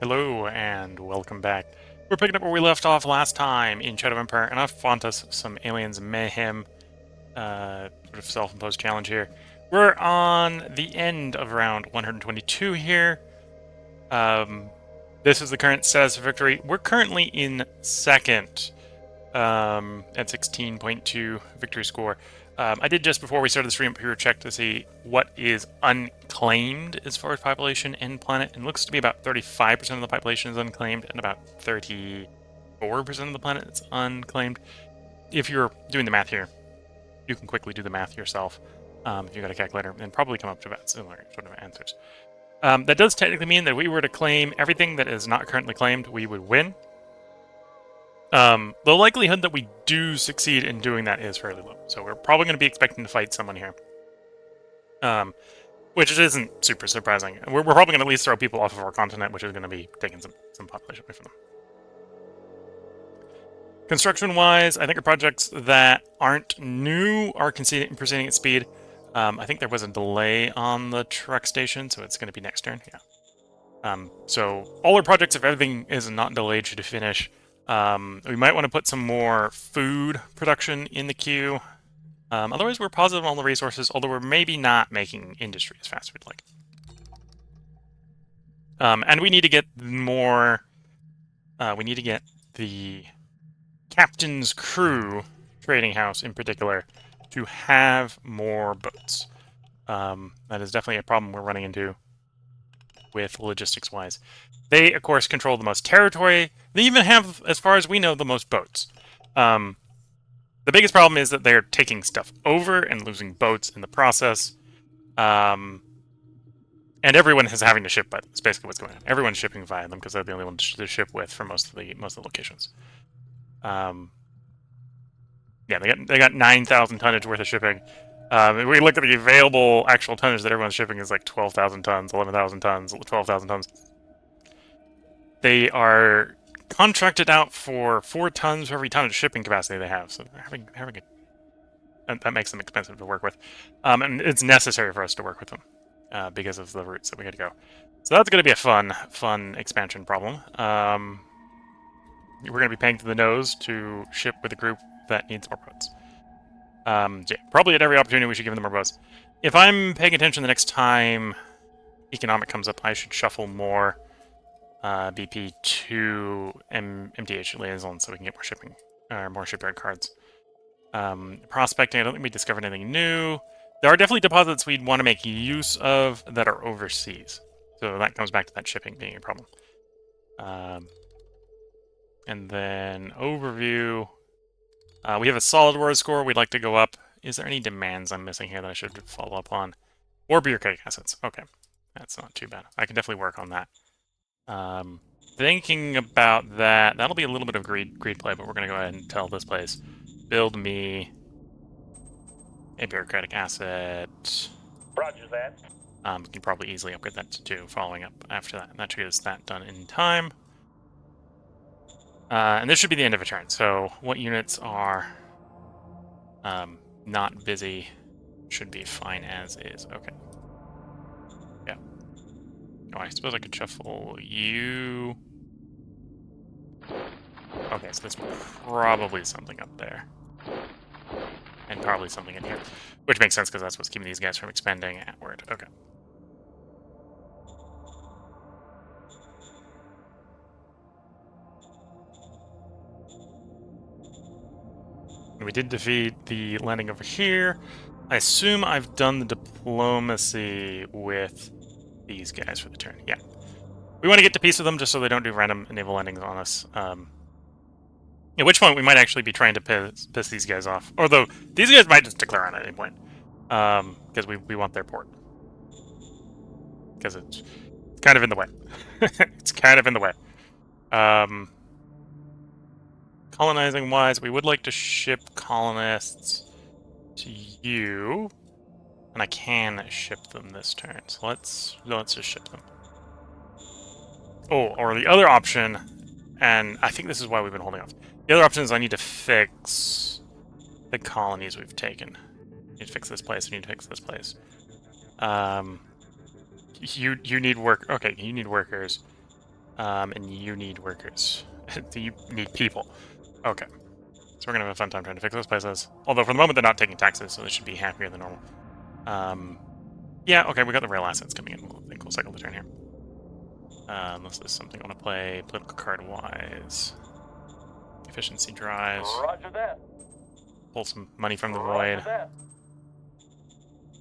Hello and welcome back. We're picking up where we left off last time in Shadow of Empire, and off Fontus, some aliens Mayhem, sort of self-imposed challenge here. We're on the end of round 122 here. This is the current status of victory. We're currently in second at 16.2 victory score. I did just before we started the stream here check to see what is unclaimed as far as population and planet, and it looks to be about 35% of the population is unclaimed and about 34% of the planet is unclaimed. If you're doing the math here, you can quickly do the math yourself if you've got a calculator and probably come up to about similar sort of answers. That does technically mean that if we were to claim everything that is not currently claimed, we would win. The likelihood that we do succeed in doing that is fairly low, so we're probably going to be expecting to fight someone here. Which isn't super surprising. We're probably going to at least throw people off of our continent, which is going to be taking some population away from them. Construction-wise, I think our projects that aren't new are proceeding at speed. I think there was a delay on the truck station, so it's going to be next turn. Yeah. So all our projects, if everything is not delayed, should finish. We might want to put some more food production in the queue. Otherwise, we're positive on all the resources, although we're maybe not making industry as fast as we'd like. And we need to get more... we need to get the captain's crew, trading house in particular, to have more boats. That is definitely a problem we're running into with logistics-wise. They, of course, control the most territory. They even have, as far as we know, the most boats. The biggest problem is that they're taking stuff over and losing boats in the process. And everyone is having to ship by them. That's basically what's going on. Everyone's shipping via them because they're the only ones to ship with for most of the locations. Yeah, they got 9,000 tonnage worth of shipping. If we look at the available actual tonnage that everyone's shipping is like 12,000 tons, 11,000 tons, 12,000 tons. They are contracted out for 4 tons for every ton of shipping capacity they have, so they're having a... And that makes them expensive to work with. And it's necessary for us to work with them because of the routes that we got to go. So that's going to be a fun expansion problem. We're going to be paying to the nose to ship with a group that needs more boats. Yeah, probably at every opportunity we should give them more boats. If I'm paying attention the next time economic comes up, I should shuffle more BP to MTH liaisons so we can get more shipping, or more shipyard cards. Prospecting, I don't think we discovered anything new. There are definitely deposits we'd want to make use of that are overseas. So that comes back to that shipping being a problem. And then overview. We have a solid word score. We'd like to go up. Is there any demands I'm missing here that I should follow up on? Or bureaucratic assets. Okay. That's not too bad. I can definitely work on that. Thinking about that, that'll be a little bit of greed play, but we're going to go ahead and tell this place, build me a bureaucratic asset. Roger that. We can probably easily upgrade that to 2 following up after that. And that should get us that done in time. And this should be the end of a turn. So what units are not busy should be fine as is. Okay. Yeah. Oh, I suppose I could shuffle you. Okay, so there's probably something up there. And probably something in here. Which makes sense because that's what's keeping these guys from expanding outward. Okay. We did defeat the landing over here. I assume I've done the diplomacy with these guys for the turn. Yeah. We want to get to peace with them just so they don't do random naval landings on us. At which point we might actually be trying to piss these guys off. Although, these guys might just declare on at any point. Because we want their port. Because it's kind of in the way. It's kind of in the way. Colonizing-wise, we would like to ship colonists to you. And I can ship them this turn. So let's just ship them. Oh, or the other option, and I think this is why we've been holding off. The other option is I need to fix the colonies we've taken. I need to fix this place, I need to fix this place. You need work. Okay, you need workers. And you need workers. You need people. Okay. So we're going to have a fun time trying to fix those places. Although for the moment they're not taking taxes, so they should be happier than normal. Yeah, okay, we got the rail assets coming in. I think we'll cycle the turn here. Unless there's something I want to play political card-wise. Efficiency drives. Roger that. Pull some money from the void. I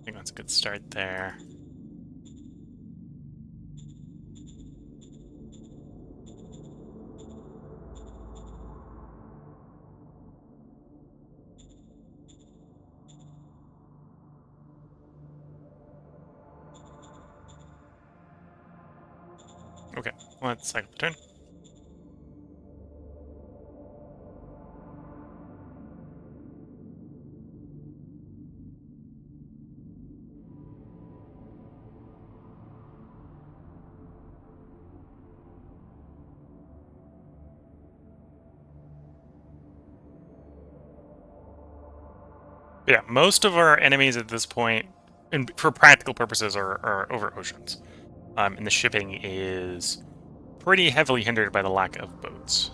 think that's a good start there. Okay, let's cycle the turn. Yeah, most of our enemies at this point, and for practical purposes, are over oceans. And the shipping is pretty heavily hindered by the lack of boats.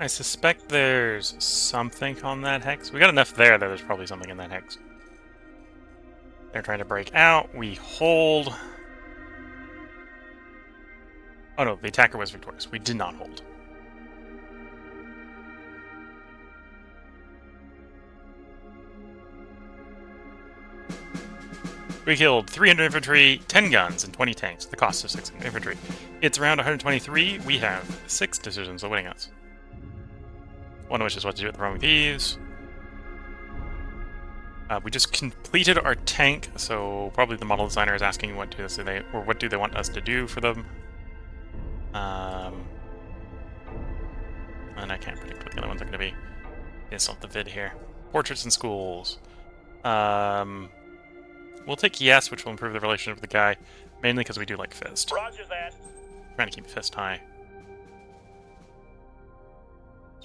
I suspect there's something on that hex. We got enough there that there's probably something in that hex. They're trying to break out. We hold. Oh no, the attacker was victorious. We did not hold. We killed 300 infantry, 10 guns, and 20 tanks. The cost of 600 infantry. It's around 123. We have 6 decisions awaiting us. One of which is what to do with the roaming thieves. We just completed our tank, so probably the model designer is asking what do they want us to do for them. And I can't predict what the other ones are going to be. It's off the vid here. Portraits and schools. We'll take yes, which will improve the relationship with the guy, mainly because we do like Fist. Roger that. Trying to keep Fist high.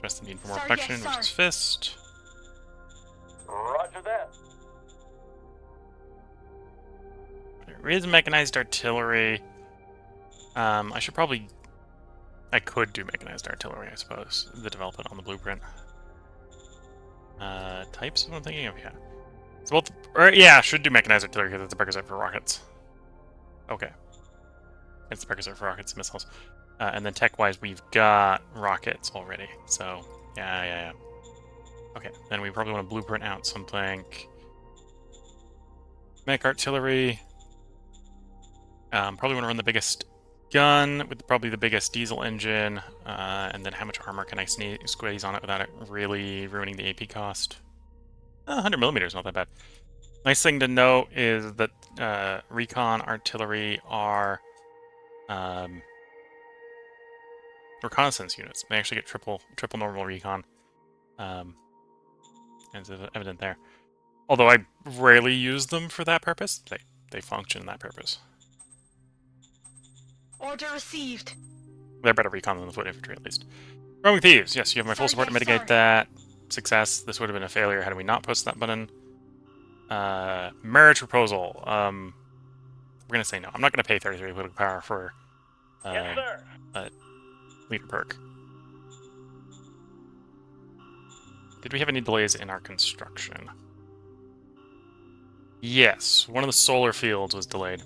Rest the need for more Sir, production, yes, which sir. is Fist. Roger that. There is mechanized artillery. I could do mechanized artillery, I suppose. The development on the blueprint. Types? What I'm thinking of, yeah. So yeah, should do mechanized artillery because it's a prerequisite for rockets. Okay. It's the prerequisite for rockets and missiles. And then tech-wise, we've got rockets already. So, yeah. Okay, then we probably want to blueprint out something. Mech artillery. Probably want to run the biggest gun with probably the biggest diesel engine. And then how much armor can I squeeze on it without it really ruining the AP cost? 100 millimeters, not that bad. Nice thing to note is that recon artillery are reconnaissance units. They actually get triple normal recon. As evident there. Although I rarely use them for that purpose, they function in that purpose. Order received. They're better recon than the foot infantry, at least. Roaming thieves. Yes, you have my full support to mitigate that. Success. This would have been a failure had we not posted that button. Marriage proposal. We're gonna say no. I'm not gonna pay 33 political power for Yes, sir. a leader perk. Did we have any delays in our construction? Yes, one of the solar fields was delayed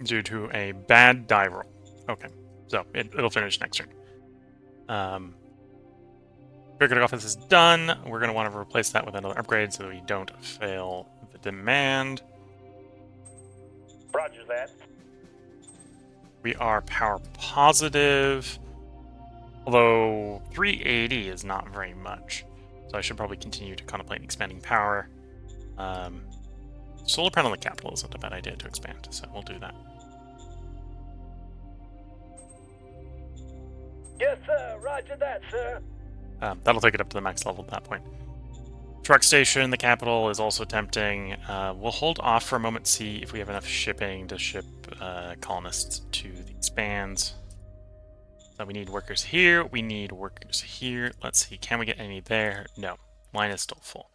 due to a bad die roll. Okay, so it'll finish next turn. Critical office is done. We're going to want to replace that with another upgrade so that we don't fail the demand. Roger that. We are power positive, although 380 is not very much. So I should probably continue to contemplate expanding power. Solar panel on the capital isn't a bad idea to expand, so we'll do that. Yes, sir. Roger that, sir. That'll take it up to the max level at that point. Truck station, the capital, is also tempting. We'll hold off for a moment, see if we have enough shipping to ship colonists to the expands. So we need workers here, we need workers here. Let's see, can we get any there? No, line is still full.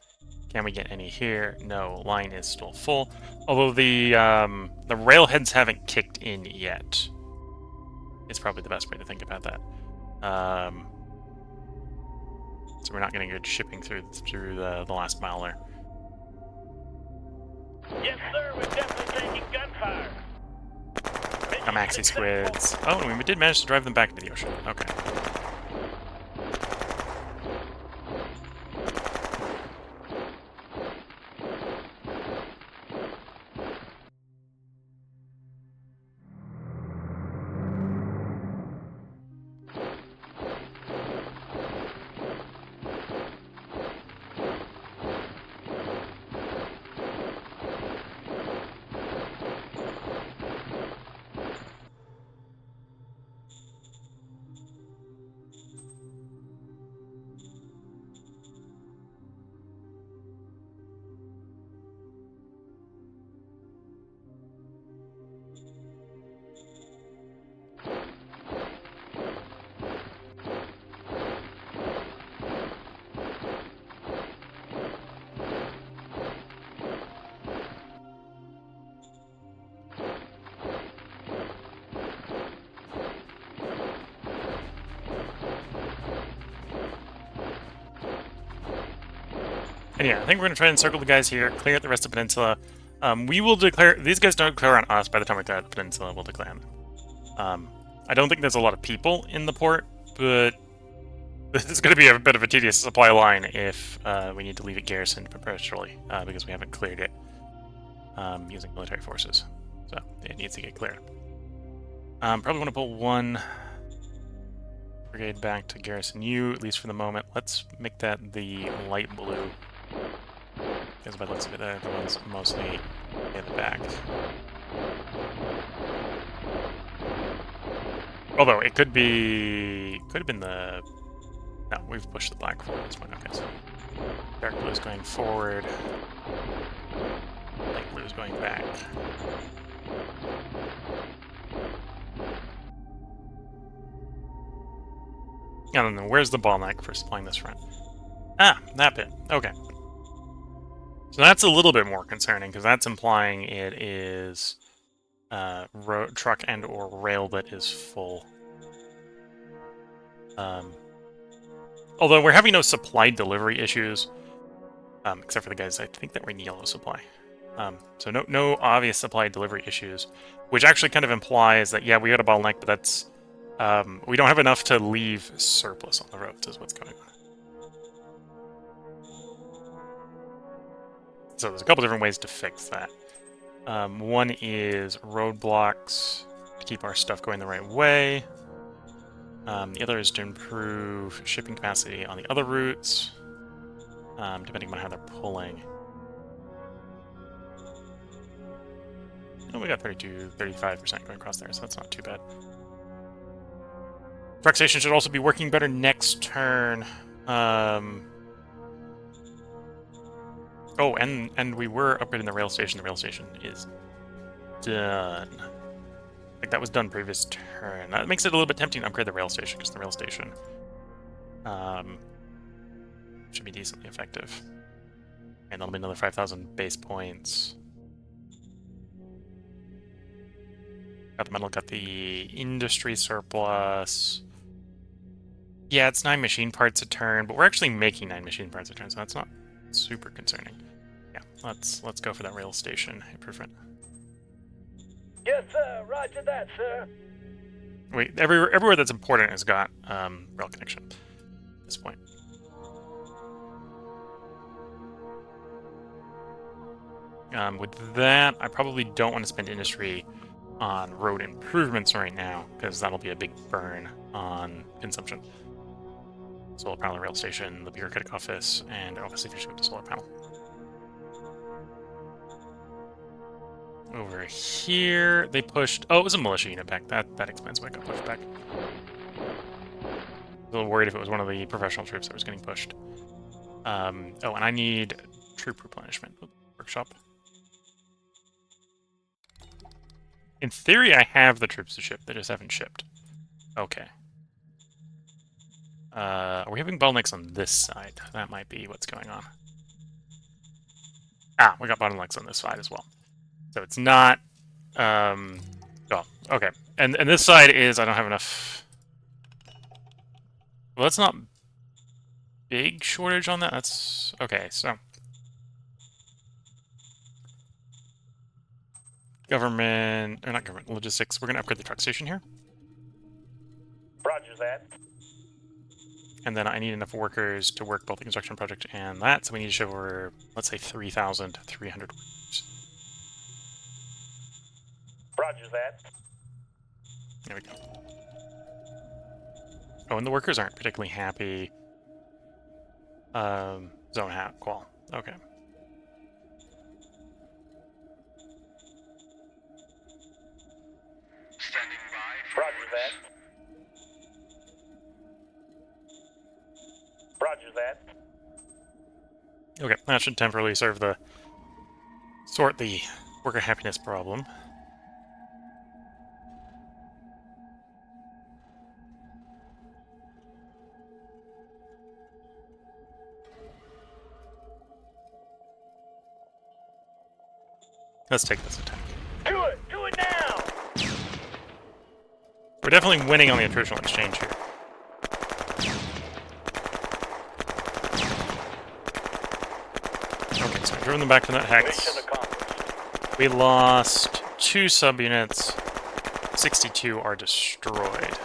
Can we get any here? No, line is still full. Although the railheads haven't kicked in yet. It's probably the best way to think about that. So we're not getting good shipping through the last mile there. Yes, sir. We're definitely taking gunfire. Maxi squids. Oh, and we did manage to drive them back into the ocean. Okay. And yeah, I think we're going to try and circle the guys here, clear out the rest of the peninsula. We will declare... These guys don't declare on us by the time we clear out the peninsula, we'll declare them. I don't think there's a lot of people in the port, but this is going to be a bit of a tedious supply line if we need to leave it garrisoned perpetually, because we haven't cleared it using military forces. So it needs to get cleared. Probably want to pull one brigade back to garrison you, at least for the moment. Let's make that the light blue. Because by the looks of it, everyone's mostly in the back. Although it could have been the... No, we've pushed the black forward at this point. Okay, so dark blue is going forward. Light blue is going back. And then where's the bottleneck for supplying this front? Ah, that bit. Okay. So that's a little bit more concerning, because that's implying it is truck and or rail that is full. Although we're having no supply delivery issues, except for the guys I think that were in yellow supply. So no obvious supply delivery issues, which actually kind of implies that, yeah, we got a bottleneck, but that's... we don't have enough to leave surplus on the roads, is what's going on. So there's a couple different ways to fix that. One is roadblocks to keep our stuff going the right way. The other is to improve shipping capacity on the other routes, depending on how they're pulling. Oh, we got 35% going across there, so that's not too bad. Truck station should also be working better next turn. Oh, and we were upgrading the rail station. The rail station is done. I think that was done previous turn. That makes it a little bit tempting to upgrade the rail station, because the rail station should be decently effective. And that'll be another 5,000 base points. Got the metal, got the industry surplus. Yeah, it's 9 machine parts a turn, but we're actually making 9 machine parts a turn, so that's not super concerning. Yeah, let's go for that rail station improvement. Yes, sir. Roger that, sir. Wait, everywhere that's important has got rail connection at this point. With that, I probably don't want to spend industry on road improvements right now, because that'll be a big burn on consumption. solar panel rail station, the bureaucratic office, and obviously finishing up the solar panel. Over here, they pushed... Oh, it was a militia unit back. That explains why it got pushed back. A little worried if it was one of the professional troops that was getting pushed. Oh, and I need troop replenishment. Workshop. In theory, I have the troops to ship. They just haven't shipped. Okay. Are we having bottlenecks on this side? That might be what's going on. Ah, we got bottlenecks on this side as well. So it's not... Oh, okay. And this side is... I don't have enough... Well, that's not... big shortage on that? That's... Okay, so... Government... Or not government, logistics. We're going to upgrade the truck station here. Roger that. And then I need enough workers to work both the construction project and that, so we need to show over, let's say, 3,300 workers. Roger that. There we go. Oh, and the workers aren't particularly happy. Zone hat, qual. Okay. Standing by. Roger that. Roger that. Okay, that should temporarily sort the worker happiness problem. Let's take this attack. Do it! Do it now! We're definitely winning on the attritional exchange here. Okay, so I driven them back to that hex. Mission accomplished. We lost 2 subunits. 62 are destroyed.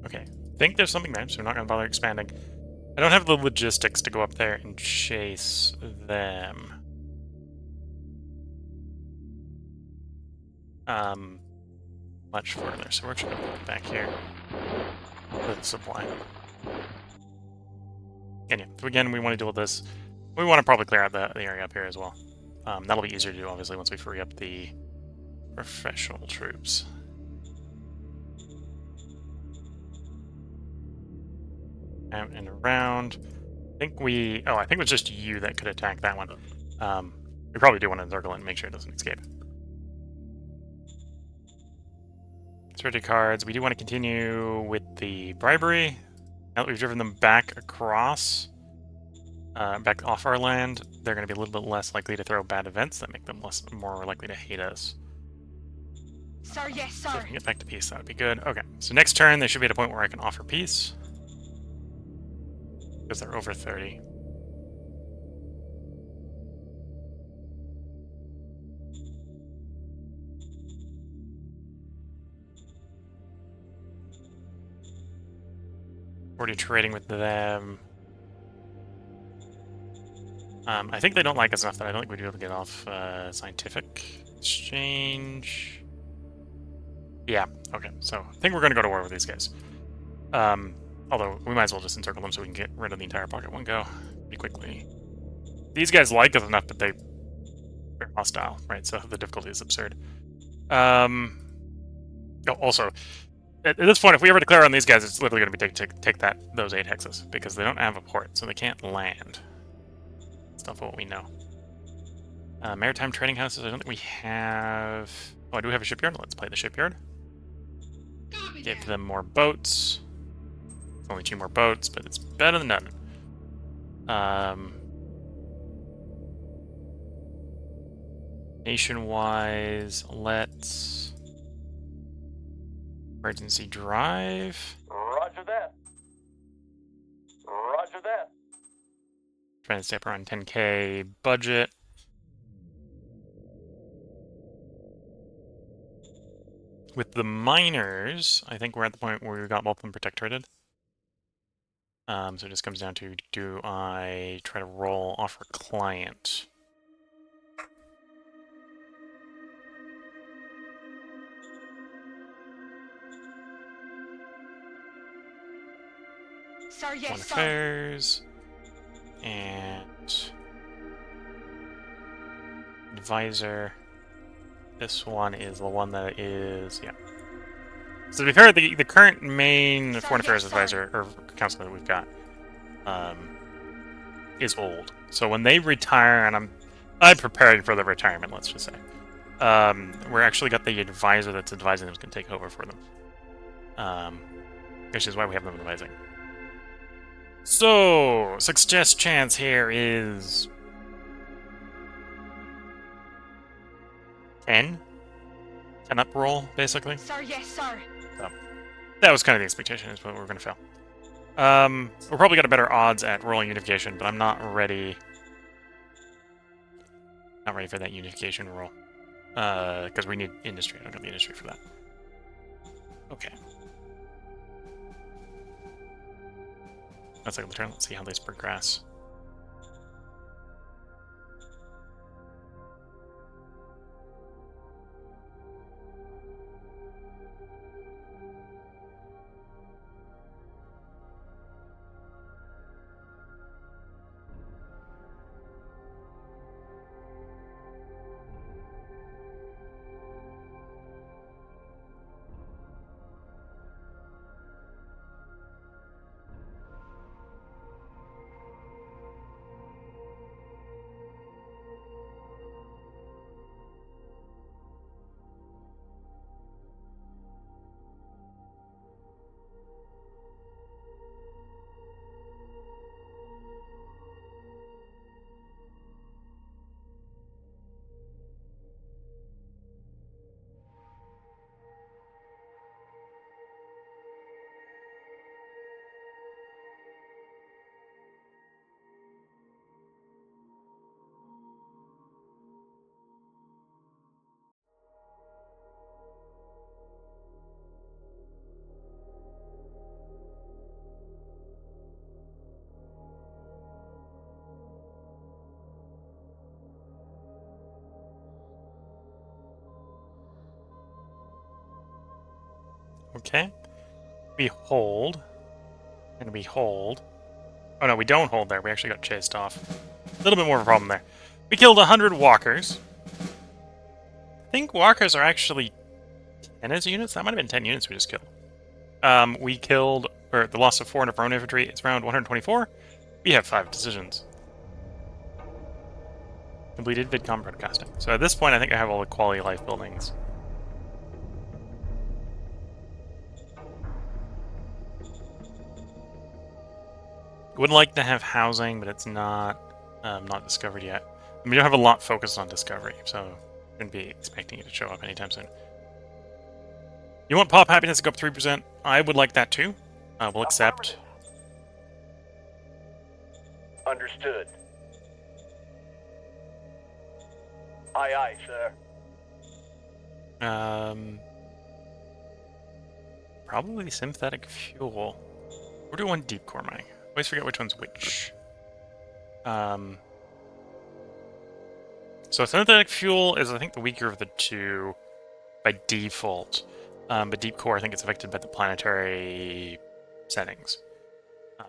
Okay, I think there's something there, so we're not going to bother expanding. I don't have the logistics to go up there and chase them. Much further, so we're just going to move back here for the supply. And yeah, so again, we want to deal with this. We want to probably clear out the area up here as well. That'll be easier to do, obviously, once we free up the professional troops. Out and around. I think it was just you that could attack that one. We probably do want to encircle it and make sure it doesn't escape. Strategy cards. We do want to continue with the bribery. Now that we've driven them back across, back off our land, they're going to be a little bit less likely to throw bad events that make them more likely to hate us. Sir, yes, sir. So if we can get back to peace, that would be good. Okay, so next turn they should be at a point where I can offer peace. Because they're over 30. Already trading with them. I think they don't like us enough that I don't think we'd be able to get off scientific exchange. Yeah, okay, so I think we're going to go to war with these guys. Although, we might as well just encircle them so we can get rid of the entire pocket at one go pretty quickly. These guys like us enough, but they're hostile, right? So the difficulty is absurd. Also, at this point, if we ever declare on these guys, it's literally going to be take those 8 hexes, because they don't have a port, so they can't land. That's not what we know. Maritime trading houses, I don't think we have... Oh, I do have a shipyard. Let's play the shipyard. Give them more boats. It's only 2 more boats, but it's better than none. Nation-wise, let's... Emergency drive. Roger that. Roger that. Trying to stay up around 10k budget. with the miners, I think we're at the point where we've got both of them protectorated. So it just comes down to, do I try to roll offer client? Sir, One yes, sir. affairs. And advisor. This one is the one that is, yeah. So to be fair, the current main Sir, foreign affairs yes, sir. advisor, or counselor that we've got, is old. So when they retire, and I'm prepared for the retirement, let's just say. We're actually got the advisor that's advising them is going to take over for them. Which is why we have them advising. So, success chance here is 10. 10 up roll, basically. Sir, yes, sir. So, that was kind of the expectation, is what we're going to fail. We're probably got a better odds at rolling unification, but I'm not ready. Not ready for that unification roll. Because we need industry. I don't have the industry for that. Okay. That's like the turn. Let's see how these progress. Okay. We hold. And we hold. Oh no, we don't hold there. We actually got chased off. A little bit more of a problem there. We killed 100 walkers. I think walkers are actually 10 as units. That might have been 10 units we just killed. We killed, or the loss of 400 of our own infantry. It's around 124. We have 5 decisions. Completed VidCom broadcasting. So at this point, I think I have all the quality of life buildings. Would like to have housing, but it's not discovered yet. We don't have a lot focused on discovery, so shouldn't be expecting it to show up anytime soon. You want pop happiness to go up 3%? I would like that too. We'll accept. Understood. Aye, aye, sir. Probably synthetic fuel. We're doing deep core mining. Always forget which one's which. So synthetic fuel is, I think, the weaker of the two by default. But deep core, I think, it's affected by the planetary settings.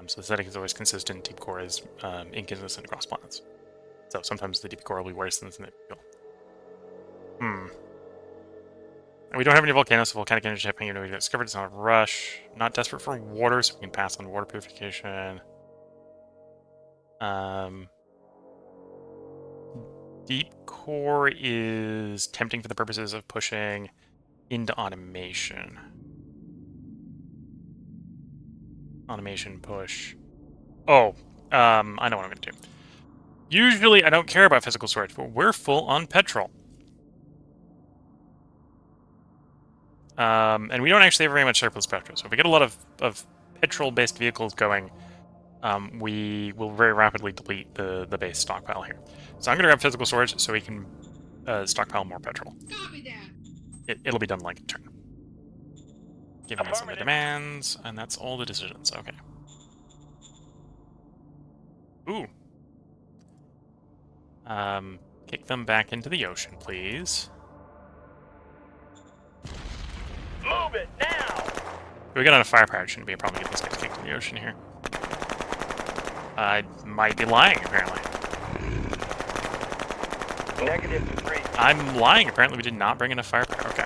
So the setting is always consistent. Deep core is inconsistent across planets. So sometimes the deep core will be worse than the synthetic fuel. And we don't have any volcanoes, so volcanic energy shipping, even though we discovered it's not a rush. Not desperate for water, so we can pass on water purification. Deep core is tempting for the purposes of pushing into automation. Automation push. Oh, I know what I'm going to do. Usually I don't care about physical storage, but we're full on petrol. And we don't actually have very much surplus petrol. So if we get a lot of petrol-based vehicles going, we will very rapidly deplete the base stockpile here. So I'm going to grab physical storage so we can stockpile more petrol. Copy that. It'll be done like a turn. giving us some of the demands, and that's all the decisions. Okay. Ooh. Kick them back into the ocean, please. Move it now! If we get on a firepower, it shouldn't be a problem to get these guys kicked in the ocean here. I might be lying, apparently. -3. I'm lying. Apparently we did not bring enough firepower. Okay.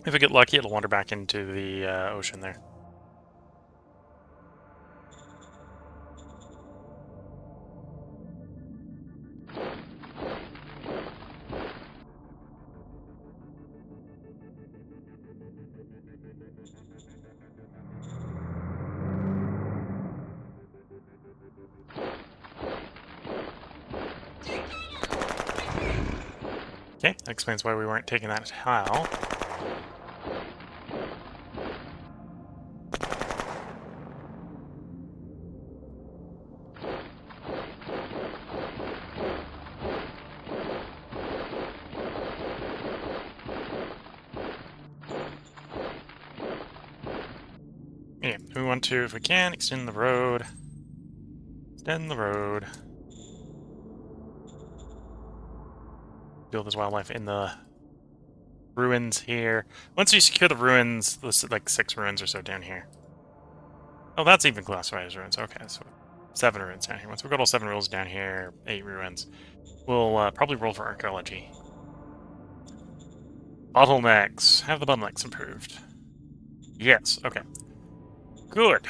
If we get lucky, it'll wander back into the ocean there. Okay, that explains why we weren't taking that tile. Yeah, we want to, if we can, extend the road. Extend the road. Build this wildlife in the ruins here. Once you secure the ruins, there's like 6 ruins or so down here. Oh, that's even classified as ruins. Okay, so 7 ruins down here. Once we've got all 7 ruins down here, 8 ruins, we'll probably roll for archaeology. Bottlenecks. Have the bottlenecks improved? Yes, okay. Good.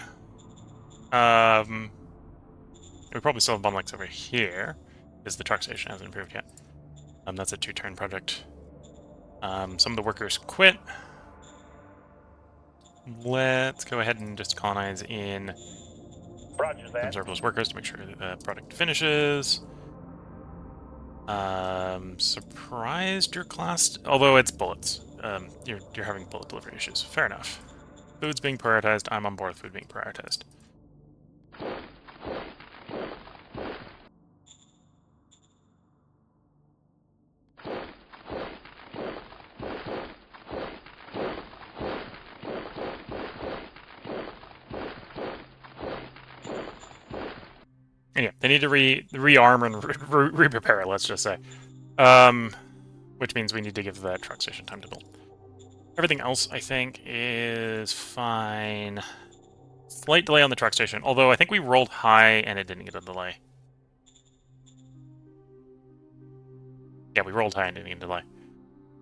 We probably still have bottlenecks over here, because the truck station hasn't improved yet. That's a 2-turn project. Some of the workers quit. Let's go ahead and just colonize in Roger some that. surplus workers to make sure that the product finishes. Surprised your class, although it's bullets. You're having bullet delivery issues. Fair enough. Food's being prioritized. I'm on board with food being prioritized. And yeah, they need to rearm and re-prepare, let's just say. Which means we need to give that truck station time to build. Everything else, I think, is fine. Slight delay on the truck station, although I think we rolled high and it didn't get a delay. Yeah, we rolled high and didn't get a delay.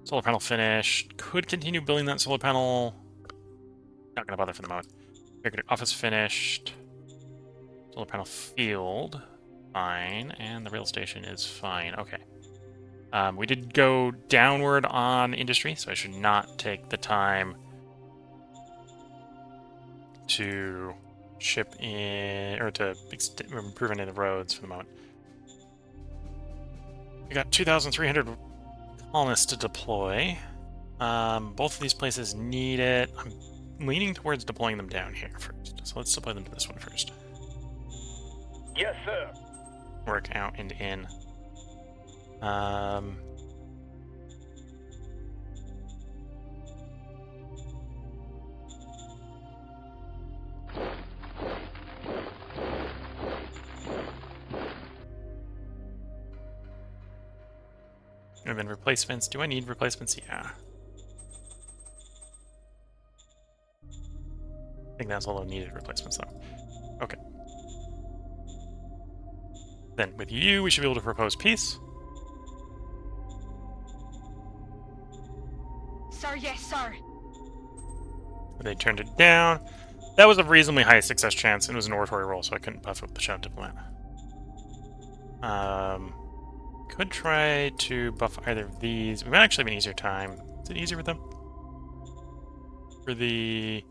Solar panel finished. Could continue building that solar panel. Not going to bother for the moment. Executive office finished. Solar panel field. Fine. And the rail station is fine. Okay. We did go downward on industry, so I should not take the time to ship in, or to improve any of the roads for the moment. We got 2,300 colonists to deploy. Both of these places need it. I'm leaning towards deploying them down here first. So let's deploy them to this one first. Yes, sir. Work out and in. And then replacements. Do I need replacements? Yeah. I think that's all the needed replacements, though. Okay. Then with you, we should be able to propose peace. Sir, yes, sir. They turned it down. That was a reasonably high success chance, and it was an oratory roll, so I couldn't buff up the Shadow Diplomat. Could try to buff either of these. We might actually have an easier time. Is it easier with them? For the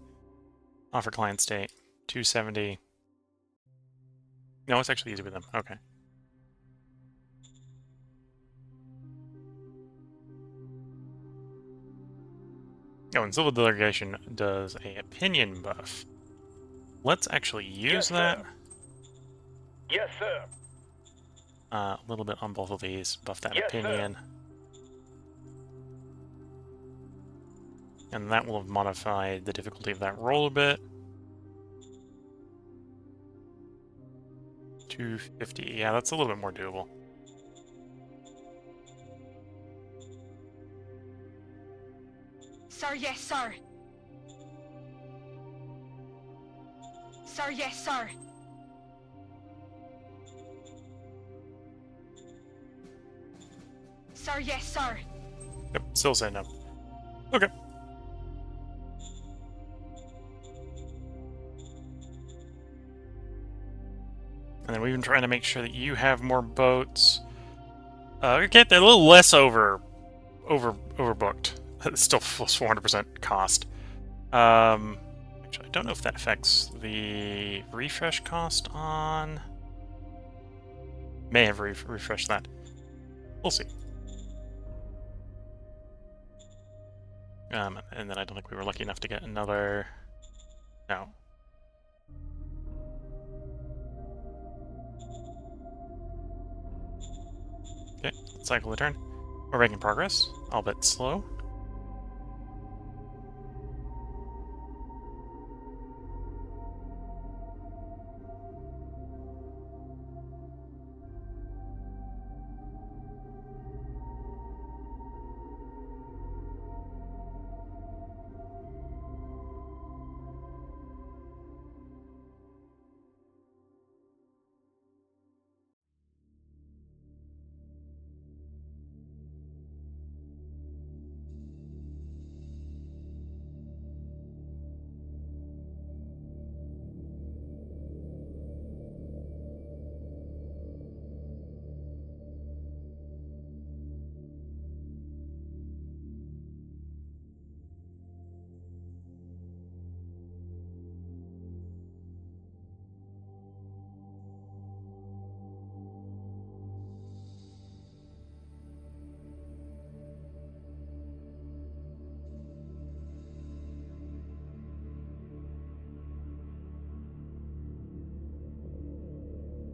offer client state, 270. No, it's actually easier with them. Okay. Oh, and Civil Delegation does a opinion buff. Let's actually use Yes, that. sir. Yes, sir. A little bit on both of these. Buff that Yes, sir. opinion. And that will have modified the difficulty of that roll a bit. 250. Yeah, that's a little bit more doable. Sir, yes, sir. Sir, yes, sir. Sir, yes, sir. Yep, still saying no. Okay. And then we've been trying to make sure that you have more boats. Okay, they're a little less overbooked. It's still plus 400% cost. Actually, I don't know if that affects the refresh cost on. May have refreshed that. We'll see. And then I don't think we were lucky enough to get another. No. Okay, cycle the turn. We're making progress, albeit slow.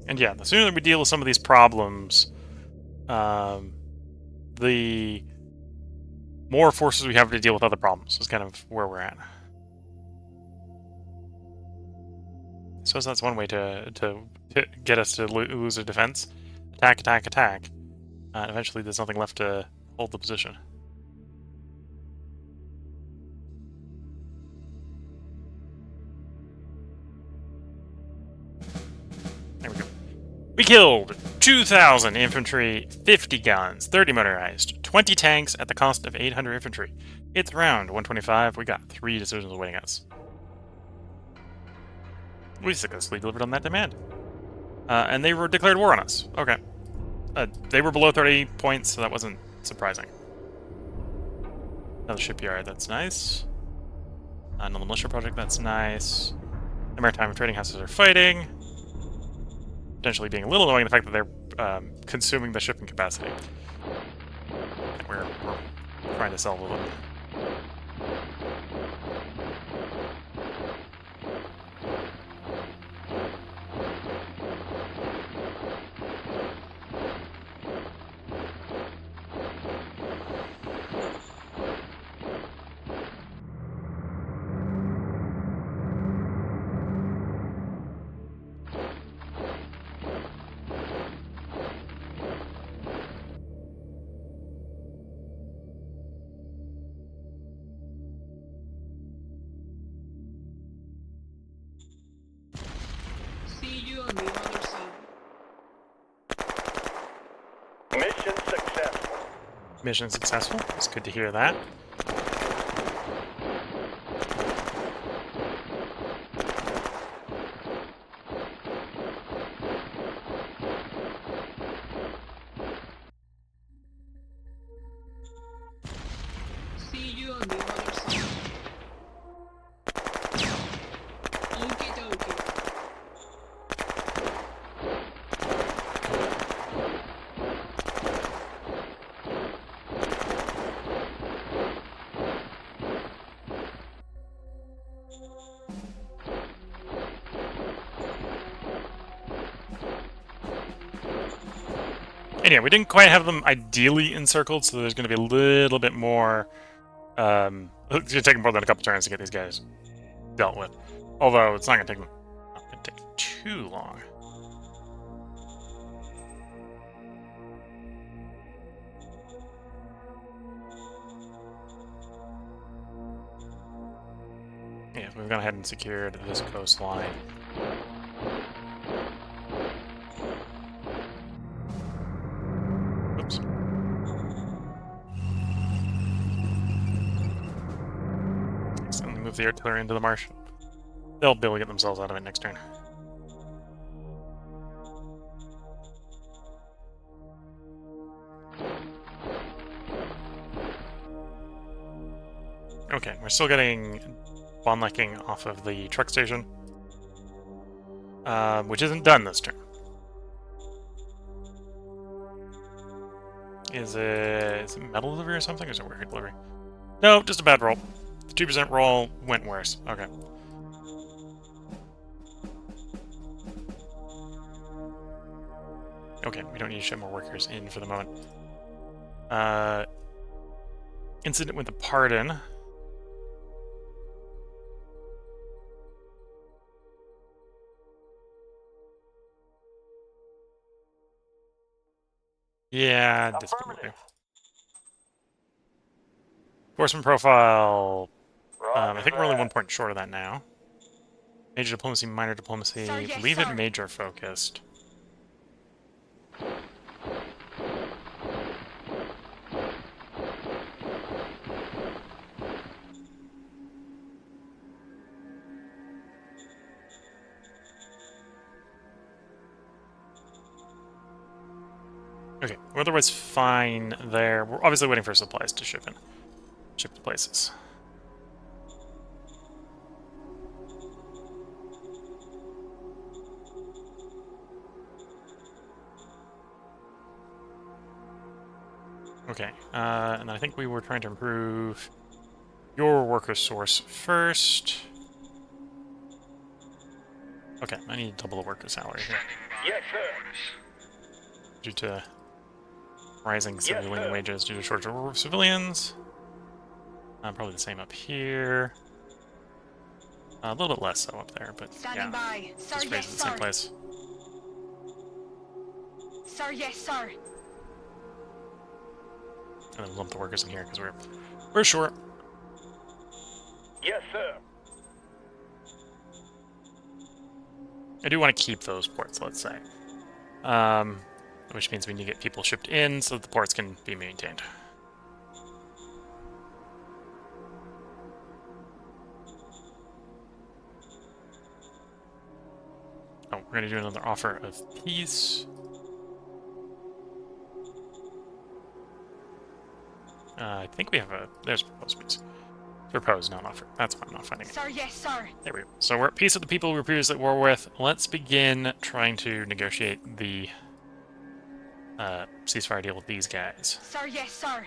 And yeah, the sooner we deal with some of these problems, the more forces we have to deal with other problems is kind of where we're at. I suppose that's one way to get us to lose a defense. Attack, attack, attack. And eventually there's nothing left to hold the position. There we go. We killed 2,000 infantry, 50 guns, 30 motorized, 20 tanks at the cost of 800 infantry. It's round 125. We got 3 decisions awaiting us. We successfully delivered on that demand. And they were declared war on us. Okay. They were below 30 points, so that wasn't surprising. Another shipyard, that's nice. Another militia project, that's nice. The maritime trading houses are fighting. Potentially being a little annoying the fact that they're consuming the shipping capacity. We're trying to sell them. See you on the other side. Mission successful. Mission successful. It's good to hear that. See you on the other side. Okie dokie. And yeah, we didn't quite have them ideally encircled, so there's going to be a little bit more... it's going to take more than a couple turns to get these guys dealt with. Although, it's not going to take them... Not going to take too long. Yeah, so we've gone ahead and secured this coastline. Oops. So move the artillery into the marsh. They'll be able to get themselves out of it next turn. Okay, we're still getting bonlecking off of the truck station, which isn't done this turn. Is it metal delivery or something? Or is it worker delivery? No, just a bad roll. The 2% roll went worse. Okay. Okay, we don't need to ship more workers in for the moment. Incident with the pardon. Yeah, disability. Enforcement profile. I think we're only 1 point short of that now. Major diplomacy, minor diplomacy. Sir, yes, Leave it sir. major focused. Okay, we're otherwise fine there. We're obviously waiting for supplies to ship to places. Okay, and I think we were trying to improve your worker source first. Okay, I need to double the worker salary here. Yes, sir. Due to rising civilian wages due to shortage of civilians. Probably the same up here. A little bit less so up there, but Standing yeah. by. Sir, Just raise yes, it the same sir. place. Sir, yes, sir. And then lump the workers in here because we're short. Yes, sir. I do want to keep those ports, let's say. Which means we need to get people shipped in so that the ports can be maintained. Oh, we're going to do another offer of peace. I think we have there's proposed peace. Proposed, not offer. That's why I'm not finding it. Sir, yes, sir. There we go. So we're at peace with the people we were previously at war with. Let's begin trying to negotiate the ceasefire deal with these guys. Sir, yes, sir.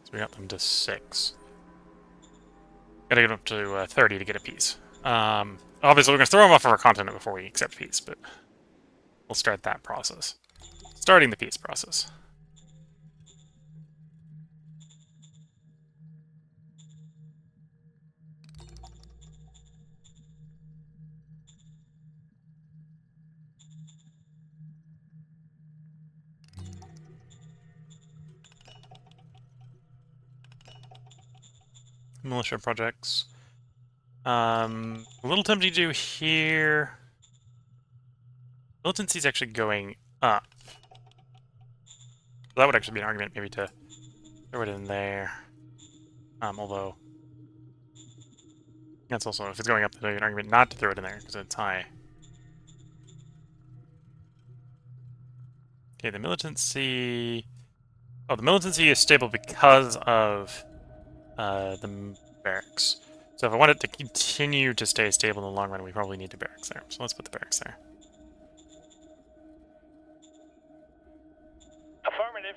So we got them to 6. Gotta get up to 30 to get a peace. Obviously, we're gonna throw them off of our continent before we accept peace, but we'll start that process. Starting the peace process. Militia projects. A little tempting to do here. Militancy is actually going up. So that would actually be an argument maybe to throw it in there. Although that's also, if it's going up, there's an argument not to throw it in there because it's high. Okay, the militancy. Oh, the militancy is stable because of the barracks. So if I want it to continue to stay stable in the long run, we probably need the barracks there. So let's put the barracks there. Affirmative.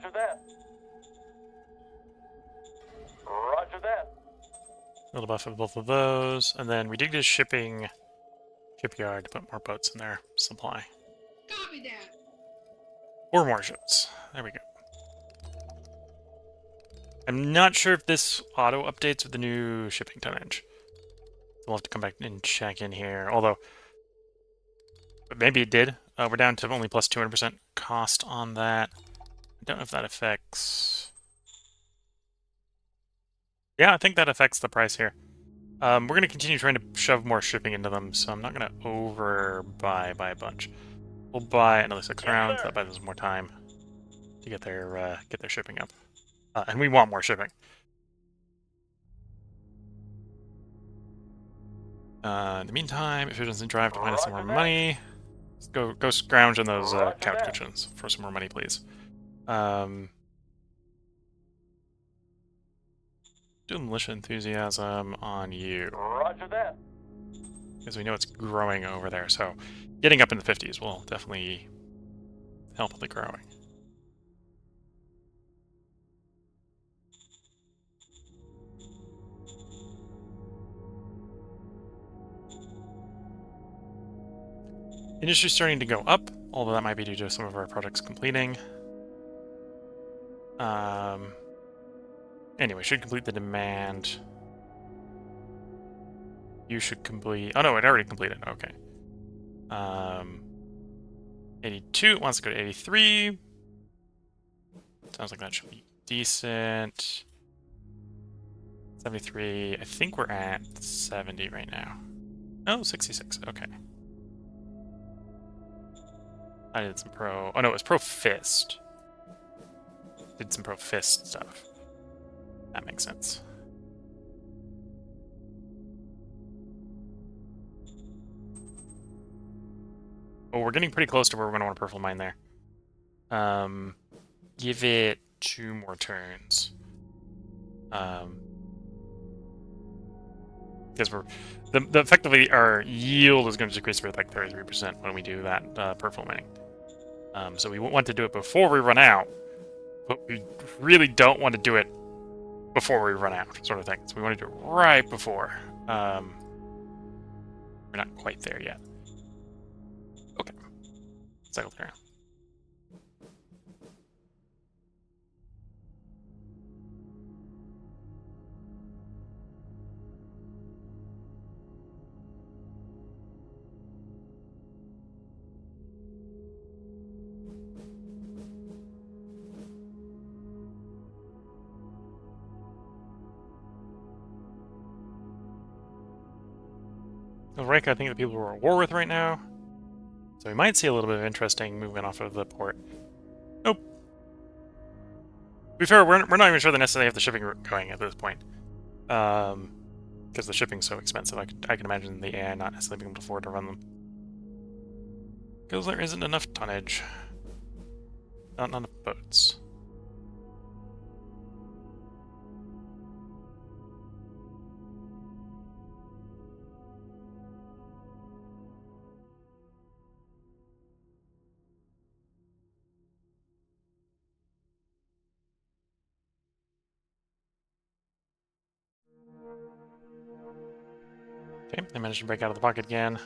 Roger that. Roger that. A little buff of both of those. And then we did get a shipyard to put more boats in their supply. Copy that. Or more ships. There we go. I'm not sure if this auto updates with the new shipping tonnage. We'll have to come back and check in here. Although, but maybe it did. We're down to only plus 200% cost on that. I don't know if that affects... Yeah, I think that affects the price here. We're going to continue trying to shove more shipping into them, so I'm not going to overbuy by a bunch. We'll buy another 6 rounds. That buys us more time to get their shipping up. And we want more shipping. In the meantime, if it doesn't drive to find us some more money, let's go scrounge on those couch cushions for some more money, please. Do militia enthusiasm on you. Roger that. Because we know it's growing over there, so getting up in the 50s will definitely help with the growing. Industry's starting to go up, although that might be due to some of our projects completing. Anyway, should complete the demand. You should complete... Oh no, it already completed. Okay. 82 wants to go to 83. Sounds like that should be decent. 73. I think we're at 70 right now. Oh, 66. Okay. I did some pro... Oh no, it was pro fist. Did some pro fist stuff. That makes sense. Oh, we're getting pretty close to where we're going to want a purple mine there. Give it 2 more turns. Because we're... effectively, our yield is going to decrease by like 33% when we do that purple mining. So we want to do it before we run out, but we really don't want to do it before we run out, sort of thing. So we want to do it right before. We're not quite there yet. Okay. Cycle through. Reka, I think the people we're at war with right now. So we might see a little bit of interesting movement off of the port. Nope. To be fair, we're not even sure they necessarily have the shipping route going at this point. Because the shipping's so expensive, I can imagine the AI not necessarily being able to afford to run them. Because there isn't enough tonnage. Not enough boats. Okay, they managed to break out of the pocket again.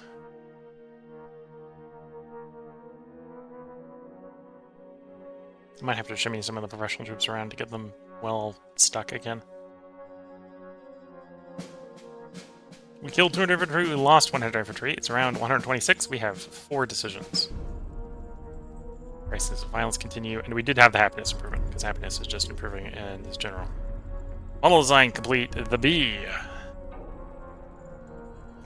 I might have to shimmy some of the professional troops around to get them well stuck again. We killed 200 infantry, we lost 100 infantry. It's around 126. We have 4 decisions. Crisis of violence continue, and we did have the happiness improvement, because happiness is just improving in this general. Model design complete, the B.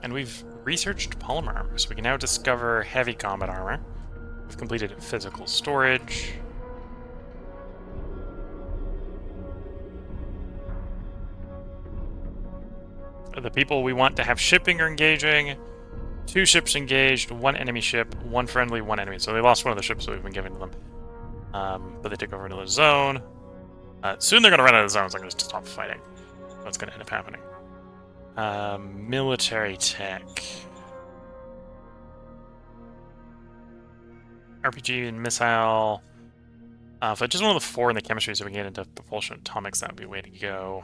And we've researched polymer armor, so we can now discover heavy combat armor. We've completed physical storage. The people we want to have shipping are engaging. 2 ships engaged, 1 enemy ship, 1 friendly, 1 enemy. So they lost one of the ships that we've been giving to them. But they took over another zone. Soon they're going to run out of zones. I'm going to stop fighting. That's going to end up happening. Military tech. RPG and missile. If I just one of the 4 in the chemistry so we can get into propulsion atomics, that would be a way to go.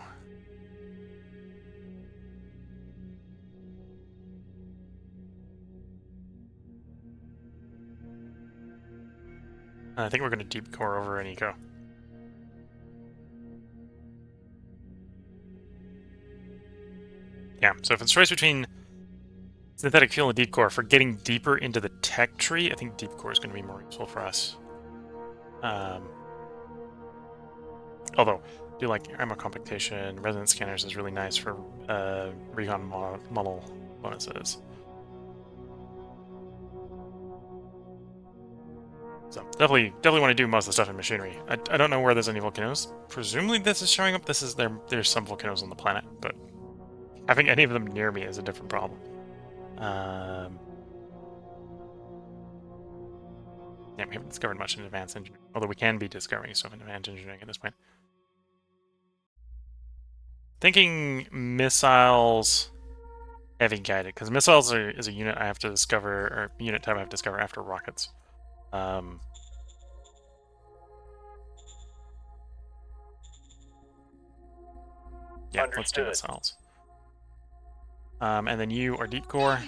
I think we're going to deep core over an eco. Yeah, so if it's choice between synthetic fuel and deep core, for getting deeper into the tech tree, I think deep core is going to be more useful for us. Although, I do like ammo compactation, resonance scanners is really nice for recon model bonuses. So definitely want to do most of the stuff in machinery. I don't know where there's any volcanoes. Presumably this is showing up. There's some volcanoes on the planet, but having any of them near me is a different problem. Yeah, we haven't discovered much in advanced engineering, although we can be discovering stuff in advanced engineering at this point. Thinking missiles, heavy guided, because missiles is a unit I have to discover, or unit type I have to discover after rockets. Yeah, let's do missiles. And then you are deep core.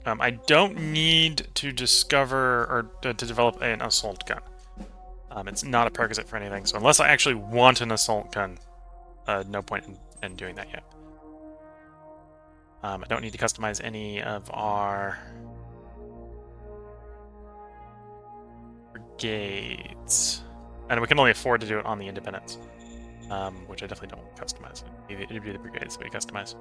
I don't need to discover or to develop an assault gun. It's not a prerequisite for anything, so unless I actually want an assault gun, no point in doing that yet. I don't need to customize any of our brigades. And we can only afford to do it on the independents, which I definitely don't customize. It'd be the brigades that we customize.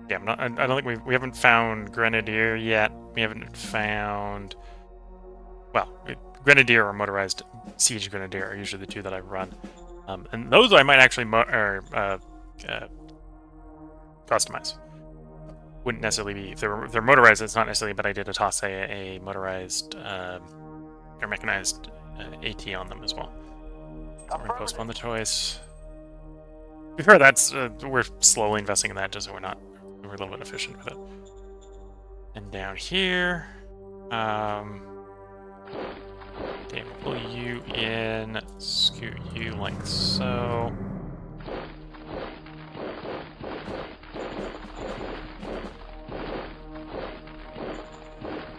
Yeah, I don't think we haven't found Grenadier yet. We haven't found... Well, Grenadier or motorized Siege Grenadier are usually the 2 that I run. And those I might actually customize. Wouldn't necessarily be... If they're motorized, it's not necessarily, but I did toss a motorized or mechanized AT on them as well. So we're going to postpone the choice. To be fair, that's... we're slowly investing in that just so we're a little bit efficient with it. And down here, okay, pull you in, scoot you like so.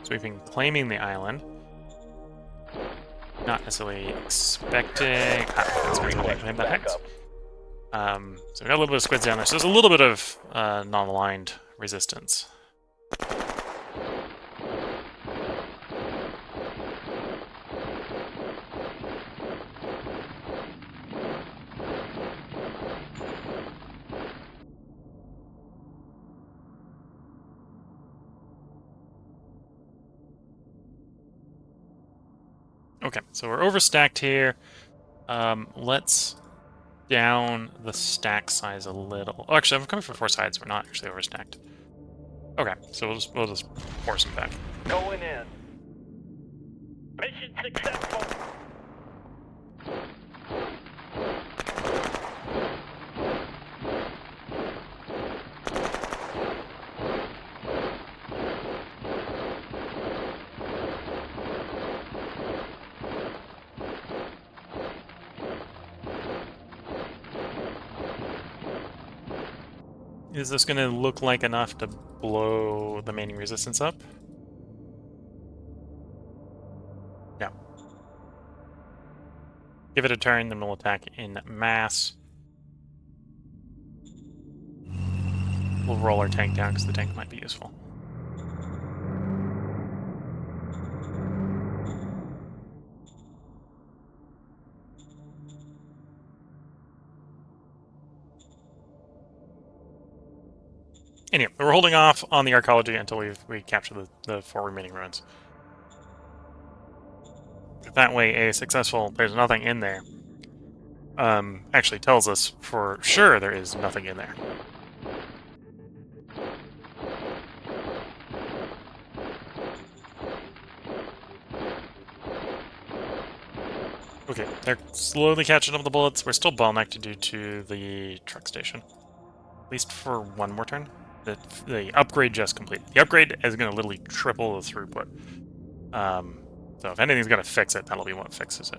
So we've been claiming the island. Not necessarily expecting... that's where we claim the hex. So we got a little bit of squids down there, so there's a little bit of non-aligned resistance. Okay, so we're overstacked here. Let's down the stack size a little. Oh, actually, I'm coming from 4 sides. We're not actually overstacked. Okay, so we'll just force them back. Going in. Mission successful. Is this going to look like enough to blow the main resistance up? No. Give it a turn, then we'll attack in mass. We'll roll our tank down because the tank might be useful. Anyway, we're holding off on the archaeology until we capture the 4 remaining ruins. That way, a successful "there's nothing in there" actually tells us for sure there is nothing in there. Okay, they're slowly catching up the bullets. We're still bottlenecked due to the truck station. At least for one more turn. The upgrade just completed. The upgrade is going to literally triple the throughput. So if anything's going to fix it, that'll be what fixes it.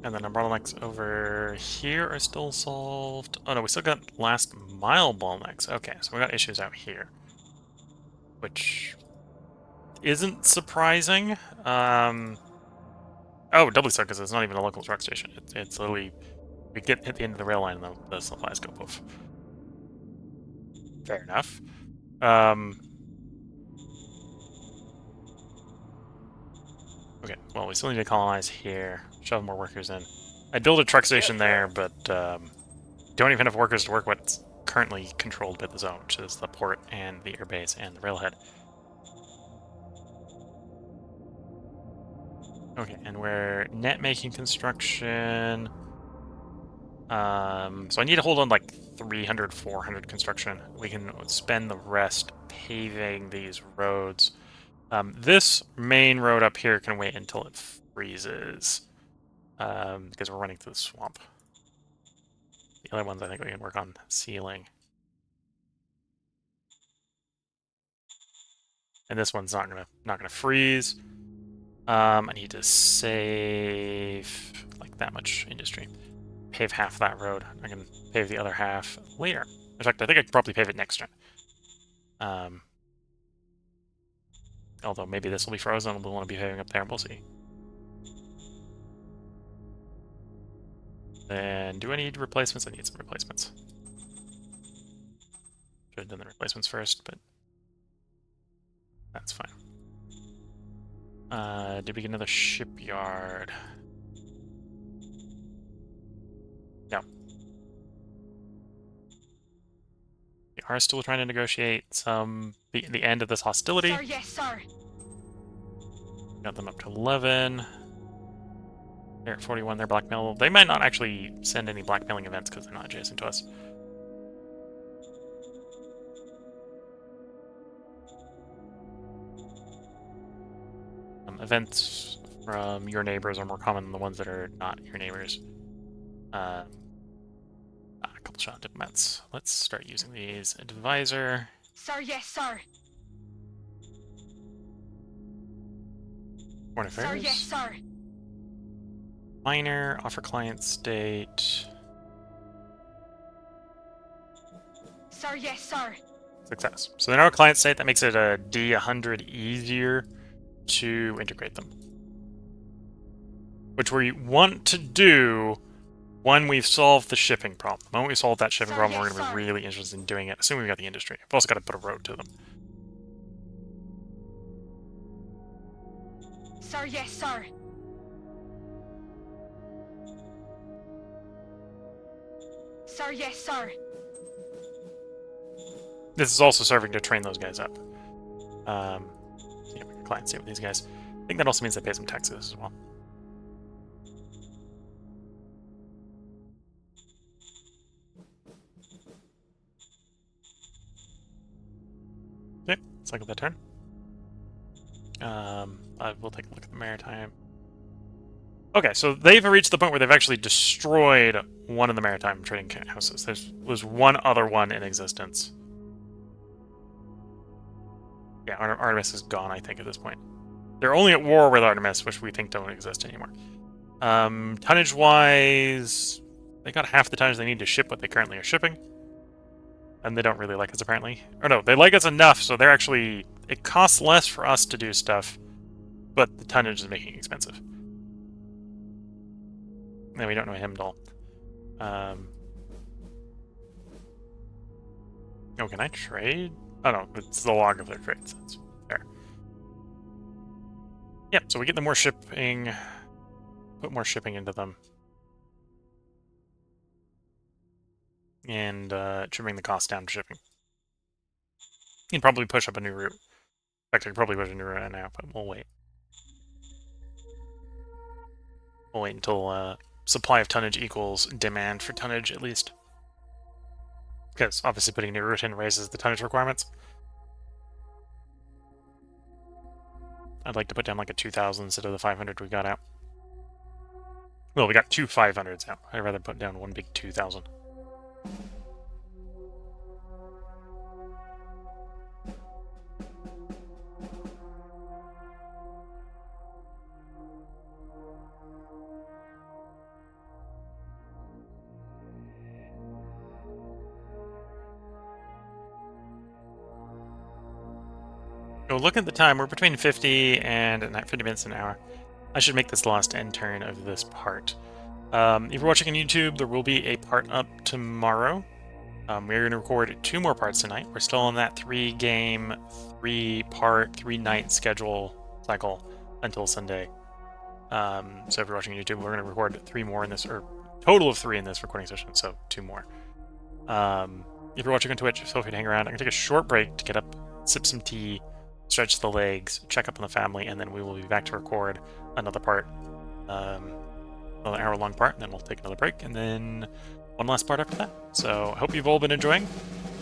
And then our bottlenecks over here are still solved. Oh no, we still got last mile bottlenecks. Okay, so we got issues out here, which isn't surprising. Oh, doubly so, because it's not even a local truck station. It's literally, we get hit the end of the rail line and the supplies go poof. Fair enough. Okay, well, we still need to colonize here. Shove more workers in. I'd build a truck station there, but don't even have workers to work what's currently controlled by the zone, which is the port and the airbase and the railhead. Okay, and we're net making construction. So I need to hold on like 300, 400 construction. We can spend the rest paving these roads. This main road up here can wait until it freezes, because we're running through the swamp. The other ones I think we can work on sealing. And this one's not gonna freeze. I need to save like that much industry. Pave half that road. I can pave the other half later. In fact, I think I could probably pave it next turn. Although maybe this will be frozen and we'll want to be paving up there. We'll see. Then, do I need replacements? I need some replacements. Should have done the replacements first, but that's fine. Did we get another shipyard? No. We are still trying to negotiate the end of this hostility. Sir, yes, sir. Got them up to 11. They're at 41, they're blackmail. They might not actually send any blackmailing events because they're not adjacent to us. Events from your neighbors are more common than the ones that are not your neighbors. A couple shot diplomats. Let's start using these. Advisor. Sir, yes, sir. Foreign affairs. Sir, yes, sir. Minor. Offer client state. Sir, yes, sir. Success. So they're now a client state. That makes it a D100 easier to integrate them. Which we want to do when we've solved the shipping problem. The moment we solve that shipping problem, we're going to be really interested in doing it, assuming we've got the industry. We've also got to put a road to them. Sir, yes, sir. Sir, yes, sir. This is also serving to train those guys up. Yeah, we can client state with these guys. I think that also means they pay some taxes as well. Okay, cycle that turn. I will take a look at the maritime. Okay, so they've reached the point where they've actually destroyed one of the maritime trading houses. There's one other one in existence. Yeah, Artemis is gone, I think, at this point. They're only at war with Artemis, which we think don't exist anymore. Tonnage-wise, they got half the tonnage they need to ship what they currently are shipping. And they don't really like us, apparently. Or no, they like us enough, so they're actually... It costs less for us to do stuff, but the tonnage is making it expensive. And we don't know Heimdall. Oh, can I trade? Oh no, it's the log of their trades. That's fair. Yep, so we get them more shipping. Put more shipping into them. And trimming the cost down to shipping. You can probably push up a new route. In fact, I could probably push a new route now, but we'll wait. We'll wait until supply of tonnage equals demand for tonnage, at least. Because obviously putting a new route in raises the tonnage requirements. I'd like to put down like a 2,000 instead of the 500 we got out. Well, we got two 500s out. I'd rather put down one big 2,000. So look at the time. We're between 50 and 50 minutes an hour. I should make this the last end turn of this part. If you're watching on YouTube, there will be a part up tomorrow. We're going to record 2 more parts tonight. We're still on that 3-game, 3-part, 3-night schedule cycle until Sunday. So if you're watching on YouTube, we're going to record 3 more in this, or total of 3 in this recording session, so 2 more. If you're watching on Twitch, feel free to hang around. I'm going to take a short break to get up, sip some tea, stretch the legs, check up on the family, and then we will be back to record another part. Another hour-long part, and then we'll take another break, and then one last part after that. So I hope you've all been enjoying.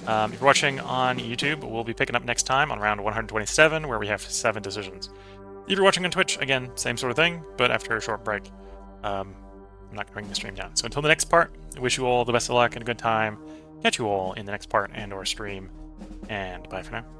If you're watching on YouTube, we'll be picking up next time on round 127, where we have 7 decisions. If you're watching on Twitch, again, same sort of thing, but after a short break. I'm not going to bring the stream down. So until the next part, I wish you all the best of luck and a good time. Catch you all in the next part and/or stream, and bye for now.